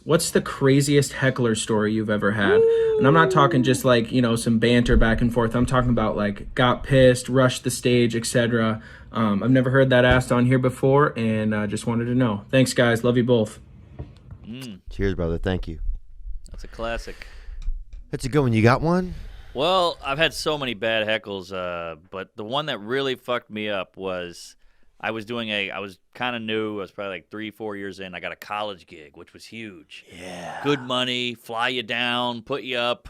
What's the craziest heckler story you've ever had? Woo! And I'm not talking just like, some banter back and forth. I'm talking about like got pissed, rushed the stage, etc. I've never heard that asked on here before, and just wanted to know. Thanks, guys. Love you both. Cheers, brother. Thank you. That's a classic. That's a good one. You got one? Well, I've had so many bad heckles, but the one that really fucked me up was I was kind of new. I was probably like 3-4 years in. I got a college gig, which was huge. Yeah. Good money, fly you down, put you up.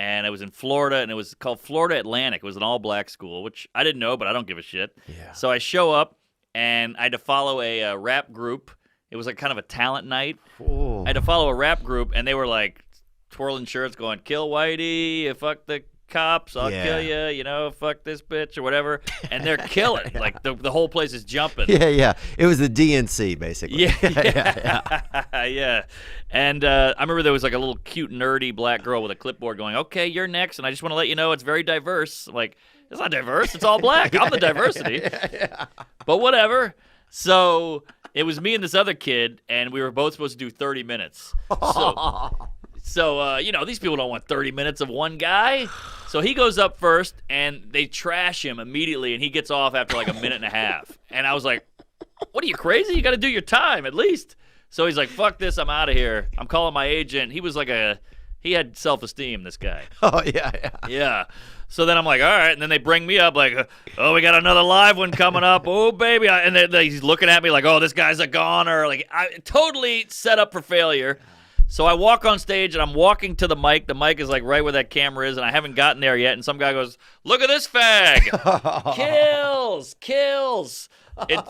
And it was in Florida, and it was called Florida Atlantic. It was an all-black school, which I didn't know, but I don't give a shit. Yeah. So I show up, and I had to follow a rap group. It was like kind of a talent night. Oh. I had to follow a rap group, and they were like twirling shirts going, kill Whitey, fuck the cops, I'll kill you, fuck this bitch or whatever. And they're killing. Like the whole place is jumping. Yeah. It was the DNC, basically. Yeah. And I remember there was like a little cute, nerdy black girl with a clipboard going, okay, you're next, and I just want to let you know it's very diverse. Like, it's not diverse, it's all black. I'm the diversity. But whatever. So it was me and this other kid, and we were both supposed to do 30 minutes. So, these people don't want 30 minutes of one guy. So he goes up first, and they trash him immediately, and he gets off after like a minute and a half. And I was like, what are you, crazy? You got to do your time at least. So he's like, fuck this, I'm out of here. I'm calling my agent. He was like he had self-esteem, this guy. Oh, yeah. Yeah. So then I'm like, all right. And then they bring me up like, oh, we got another live one coming up. Oh, baby. And he's looking at me like, oh, this guy's a goner. Like, I totally set up for failure. So I walk on stage, and I'm walking to the mic. The mic is like right where that camera is, and I haven't gotten there yet. And some guy goes, look at this fag. Kills.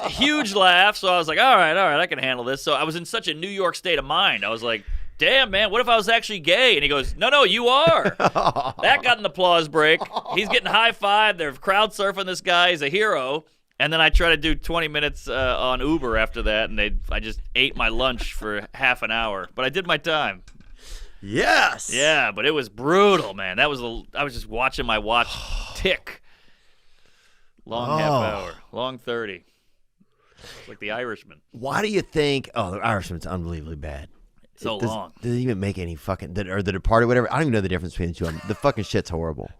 Huge laugh. So I was like, all right, I can handle this. So I was in such a New York state of mind. I was like, damn, man, what if I was actually gay? And he goes, no, you are. That got an applause break. He's getting high-fived. They're crowd surfing this guy. He's a hero. And then I try to do 20 minutes on Uber after that, and I just ate my lunch for half an hour. But I did my time. Yes. Yeah, but it was brutal, man. I was just watching my watch tick. Long half hour. Long 30. It's like The Irishman. Why do you think? Oh, The Irishman's unbelievably bad. Long. Does it even make any fucking or The Departed, whatever? I don't even know the difference between the two of them. The fucking shit's horrible.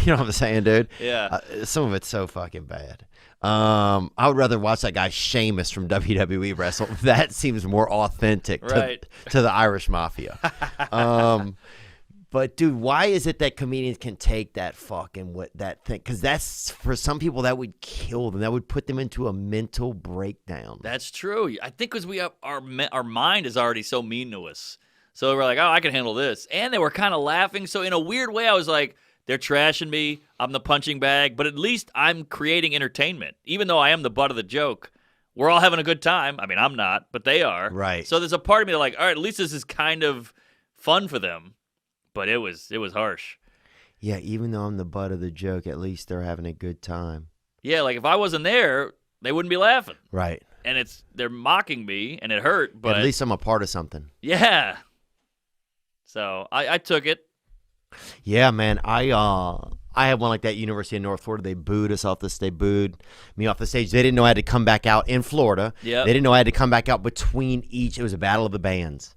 You know what I'm saying, dude? Yeah. Some of it's so fucking bad. I would rather watch that guy Sheamus from WWE wrestle. That seems more authentic to the Irish Mafia. But dude, why is it that comedians can take that that thing? Because that's, for some people, that would kill them. That would put them into a mental breakdown. That's true. I think because we have our mind is already so mean to us. So we're like, oh, I can handle this. And they were kind of laughing. So in a weird way, I was like, they're trashing me. I'm the punching bag. But at least I'm creating entertainment. Even though I am the butt of the joke, we're all having a good time. I mean, I'm not, but they are. Right. So there's a part of me that like, all right, at least this is kind of fun for them. But it was harsh. Yeah, even though I'm the butt of the joke, at least they're having a good time. Yeah, like if I wasn't there, they wouldn't be laughing. Right. And they're mocking me, and it hurt. But at least I'm a part of something. Yeah. So I took it. Yeah, man. I had one like that at University of North Florida. They booed us off They booed me off the stage. They didn't know I had to come back out in Florida. Yeah. They didn't know I had to come back out between each. It was a battle of the bands.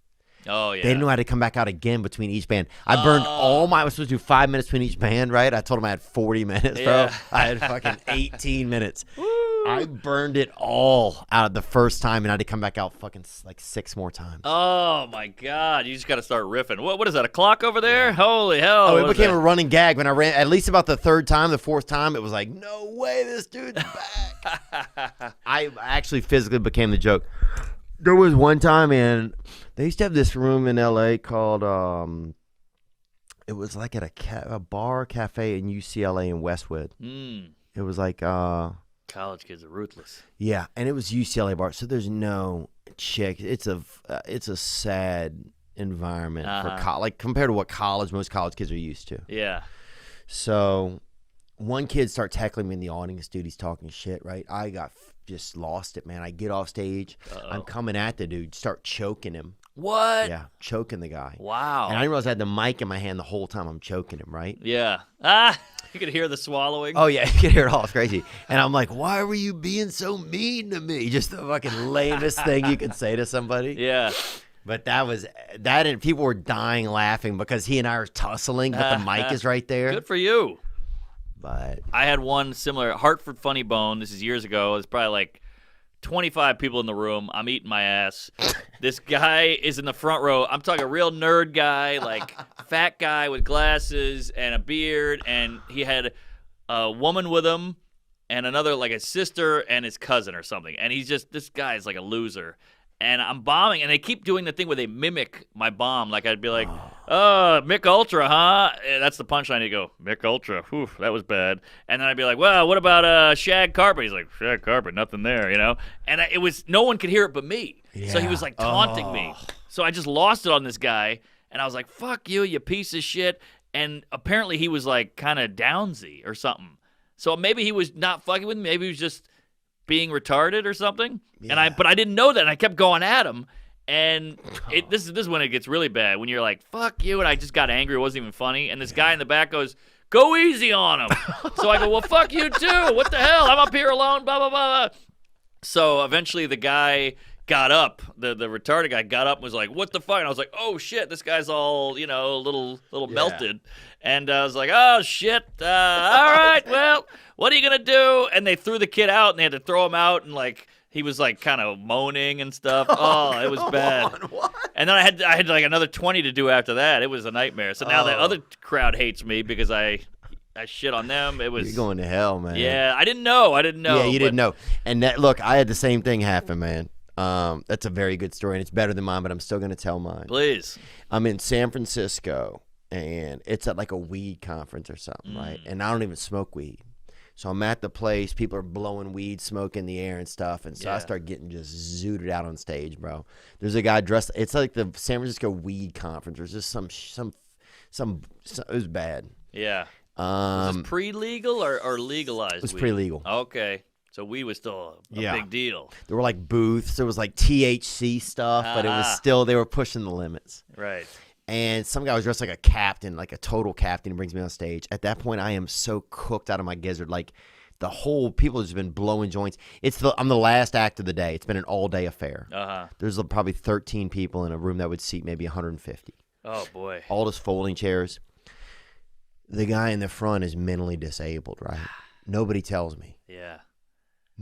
Oh, yeah. They didn't know I had to come back out again between each band. I burned I was supposed to do 5 minutes between each band, right? I told them I had 40 minutes, bro. Yeah. I had fucking 18 minutes. Woo. I burned it all out the first time, and I had to come back out fucking like 6 more times. Oh, my God. You just got to start riffing. What is that, a clock over there? Yeah. Holy hell. Oh, it became a running gag when I ran. At least about the third time, the fourth time, it was like, no way, this dude's back. I actually physically became the joke. There was one time, and they used to have this room in L.A. called, it was like at a bar cafe in UCLA in Westwood. It was like, college kids are ruthless. Yeah, and it was UCLA bar, so there's no chick. It's a sad environment for like compared to what most college kids are used to. Yeah. So one kid starts heckling me in the audience, dude. He's talking shit, right? I got just lost it, man. I get off stage. I'm coming at the dude, start choking him. What? Yeah, choking the guy. Wow. And I didn't realize I had the mic in my hand the whole time I'm choking him, right? Yeah. You could hear the swallowing. Oh, yeah, you could hear it all. It's crazy. And I'm like, why were you being so mean to me? Just the fucking lamest thing you could say to somebody. Yeah. But and people were dying laughing because he and I are tussling, but the mic is right there. Good for you. But I had one similar Hartford Funny Bone. This is years ago. It's probably like 25 people in the room. I'm eating my ass. This guy is in the front row. I'm talking a real nerd guy, like fat guy with glasses and a beard, and he had a woman with him and another, like a sister and his cousin or something. And this guy's like a loser. And I'm bombing, and they keep doing the thing where they mimic my bomb. Like I'd be like, Mick Ultra, huh? And that's the punchline. You go, Mick Ultra, whew, that was bad. And then I'd be like, well, what about Shag Carpet? He's like, Shag Carpet, nothing there, you know? And it was, no one could hear it but me. Yeah. So he was like taunting me. So I just lost it on this guy, and I was like, fuck you, you piece of shit. And apparently he was like kind of downsy or something. So maybe he was not fucking with me. Maybe he was just being retarded or something. Yeah. But I didn't know that, and I kept going at him. And this is when it gets really bad, when you're like, fuck you, and I just got angry. It wasn't even funny. And this guy in the back goes, go easy on him. So I go, well, fuck you too. What the hell? I'm up here alone, blah, blah, blah. So eventually the guy got up. The retarded guy got up and was like, what the fuck? And I was like, oh, shit, this guy's all, a little melted. And I was like, oh, shit. All right, well, what are you going to do? And they threw the kid out, and they had to throw him out, and, like, he was, like, kind of moaning and stuff. Oh, it was bad. What? And then I had, like, another 20 to do after that. It was a nightmare. So now the other crowd hates me because I shit on them. It was. You're going to hell, man. Yeah, I didn't know. Yeah, you didn't know. And look, I had the same thing happen, man. That's a very good story, and it's better than mine, but I'm still going to tell mine. Please. I'm in San Francisco, and it's at like a weed conference or something, right? And I don't even smoke weed. So I'm at the place. People are blowing weed smoke in the air and stuff, and so I start getting just zooted out on stage, bro. There's a guy dressed. It's like the San Francisco weed conference. There's just some. It was bad. Yeah. Was this pre-legal or legalized? It was weed? pre-legal. Okay. So weed was still a big deal. There were like booths. There was like THC stuff, but it was still, they were pushing the limits. Right. And some guy was dressed like a captain, like a total captain. He brings me on stage. At that point, I am so cooked out of my gizzard. Like the whole people have just been blowing joints. I'm the last act of the day. It's been an all-day affair. There's probably 13 people in a room that would seat maybe 150. Oh, boy. All just folding chairs. The guy in the front is mentally disabled, right? Nobody tells me. Yeah.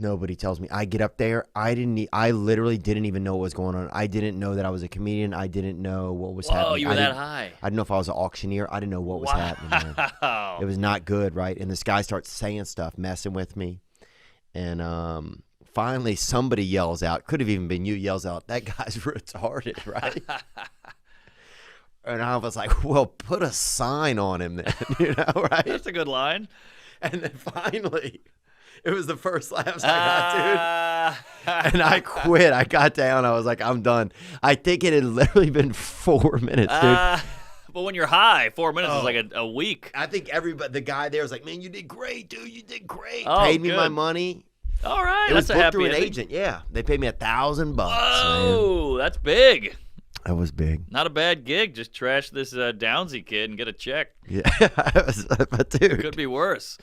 Nobody tells me. I get up there. I literally didn't even know what was going on. I didn't know that I was a comedian. I didn't know what was happening. Oh, you were that high. I didn't know if I was an auctioneer. I didn't know what was happening, man. It was not good, right? And this guy starts saying stuff, messing with me. And finally somebody yells out, could have even been you, yells out, that guy's retarded, right? And I was like, well, put a sign on him then, right? That's a good line. And then finally, it was the first laughs I got, dude. And I quit. I got down. I was like, I'm done. I think it had literally been 4 minutes, dude. But when you're high, 4 minutes is like a week. I think the guy there was like, man, you did great, dude. You did great. Oh, paid me good. my money. All right. It was that's a booked happy through an ending. agent. Yeah. They paid me $1,000. Oh, that's big. That was big. Not a bad gig. Just trash this Downsy kid and get a check. Yeah. But dude. Could be worse.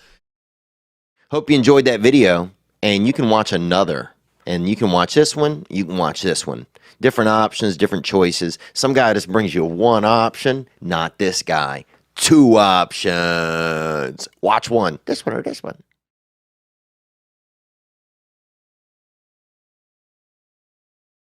Hope you enjoyed that video, and you can watch another. And you can watch this one, you can watch this one. Different options, different choices. Some guy just brings you one option, not this guy. 2 options. Watch one, this one or this one.